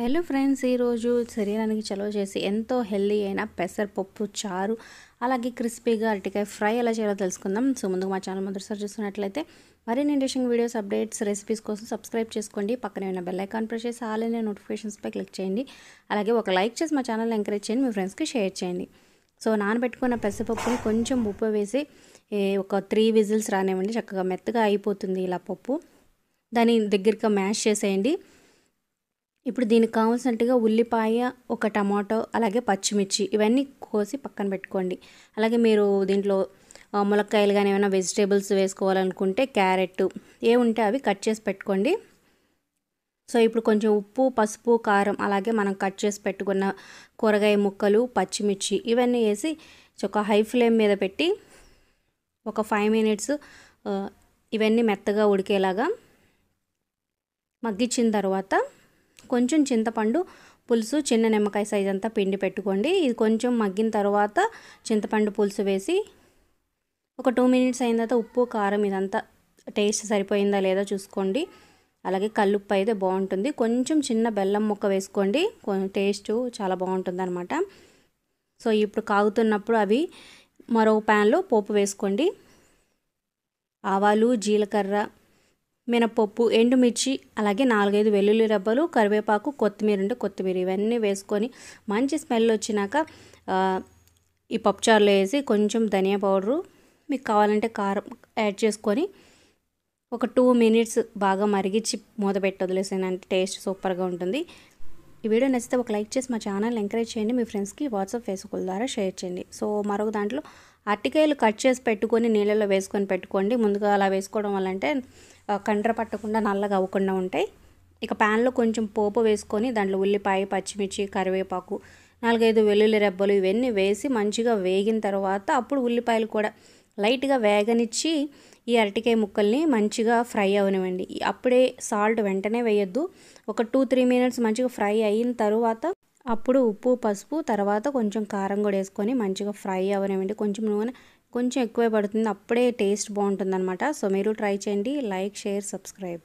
Hello friends, ఈరోజు శరీరానికి చలవ చేసి ఎంతో హెల్దీ అయిన పెసరపప్పు చారు అలాగే క్రిస్పీగా అరటికాయ ఫ్రై ఎలా చేయాలో తెలుసుకుందాం. సో ముందుగా మా ఛానల్ మొదటిసారి చూస్తున్నట్లయితే మరిన్ని ఇంట్రెస్టింగ్ వీడియోస్, అప్డేట్స్, రెసిపీస్ కోసం సబ్స్క్రైబ్ చేసుకోండి. పక్కనే ఉన్న బెల్ ఐకాన్ ప్రెస్ చేసి ఆల్ అనే నోటిఫికేషన్స్పై క్లిక్ చేయండి. అలాగే ఒక లైక్ చేసి మా ఛానల్ని ఎంకరేజ్ చేయండి, మీ ఫ్రెండ్స్కి షేర్ చేయండి. సో నానబెట్టుకున్న పెసరపప్పుని కొంచెం ఉప్పు వేసి ఒక 3 విజిల్స్ రానివ్వండి. చక్కగా మెత్తగా అయిపోతుంది ఇలా పప్పు. దాని దగ్గరగా మ్యాష్ చేసేయండి. ఇప్పుడు దీనికి కావాల్సినట్టుగా ఉల్లిపాయ, ఒక టమాటో, అలాగే పచ్చిమిర్చి ఇవన్నీ కోసి పక్కన పెట్టుకోండి. అలాగే మీరు దీంట్లో ములక్కాయలు కానీ ఏమైనా వెజిటేబుల్స్ వేసుకోవాలనుకుంటే క్యారెట్ ఏ ఉంటే అవి కట్ చేసి పెట్టుకోండి. సో ఇప్పుడు కొంచెం ఉప్పు, పసుపు, కారం, అలాగే మనం కట్ చేసి పెట్టుకున్న కూరగాయ ముక్కలు, పచ్చిమిర్చి ఇవన్నీ వేసి ఒక హై ఫ్లేమ్ మీద పెట్టి ఒక 5 మినిట్స్ ఇవన్నీ మెత్తగా ఉడికేలాగా మగ్గించిన తర్వాత కొంచెం చింతపండు పులుసు, చిన్న నిమ్మకాయ సైజ్ అంతా పిండి పెట్టుకోండి. ఇది కొంచెం మగ్గిన తర్వాత చింతపండు పులుసు వేసి ఒక 2 మినిట్స్ అయిన తర్వాత ఉప్పు, కారం ఇదంతా టేస్ట్ సరిపోయిందా లేదా చూసుకోండి. అలాగే కల్లుప్పు అయితే బాగుంటుంది. కొంచెం చిన్న బెల్లం ముక్క వేసుకోండి, టేస్ట్ చాలా బాగుంటుంది అనమాట. సో ఇప్పుడు కాగుతున్నప్పుడు అవి మరో ప్యాన్లో పోపు వేసుకోండి. ఆవాలు, జీలకర్ర, మినపప్పు, ఎండుమిర్చి, అలాగే 4-5 వెల్లుల్లి రెబ్బలు, కరివేపాకు, కొత్తిమీర ఉంటే కొత్తిమీర ఇవన్నీ వేసుకొని మంచి స్మెల్ వచ్చినాక ఈ పప్పుచారులో వేసి కొంచెం ధనియా పౌడరు, మీకు కావాలంటే కారం యాడ్ చేసుకొని ఒక 2 మినిట్స్ బాగా మరిగించి మూత పెట్టి వదిలేసానంటే టేస్ట్ సూపర్గా ఉంటుంది. ఈ వీడియో నచ్చితే ఒక లైక్ చేసి మా ఛానల్ ఎంకరేజ్ చేయండి, మీ ఫ్రెండ్స్కి వాట్సాప్, ఫేస్బుక్ ద్వారా షేర్ చేయండి. సో మరొక దాంట్లో అరటికాయలు కట్ చేసి పెట్టుకొని నీళ్ళలో వేసుకొని పెట్టుకోండి. ముందుగా అలా వేసుకోవడం వల్ల అంటే కండ్ర పట్టకుండా నల్లగా అవ్వకుండా ఉంటాయి. ఇక ప్యాన్లో కొంచెం పోపు వేసుకొని దాంట్లో ఉల్లిపాయ, పచ్చిమిర్చి, కరివేపాకు, 4-5 వెల్లుల్లి రెబ్బలు ఇవన్నీ వేసి మంచిగా వేగిన తర్వాత అప్పుడు ఉల్లిపాయలు కూడా లైట్గా వేగనిచ్చి ఈ అరటికాయ ముక్కల్ని మంచిగా ఫ్రై అవనివ్వండి. అప్పుడే సాల్ట్ వెంటనే వేయొద్దు. ఒక 2-3 మినిట్స్ మంచిగా ఫ్రై అయిన తర్వాత అప్పుడు ఉప్పు, పసుపు, తర్వాత కొంచెం కారం కూడా వేసుకొని మంచిగా ఫ్రై అవనివ్వండి. కొంచెం నూనె కొంచెం ఎక్కువే పడుతుంది, అప్పుడే టేస్ట్ బాగుంటుంది అనమాట. సో మీరు ట్రై చేయండి. Like, share, subscribe.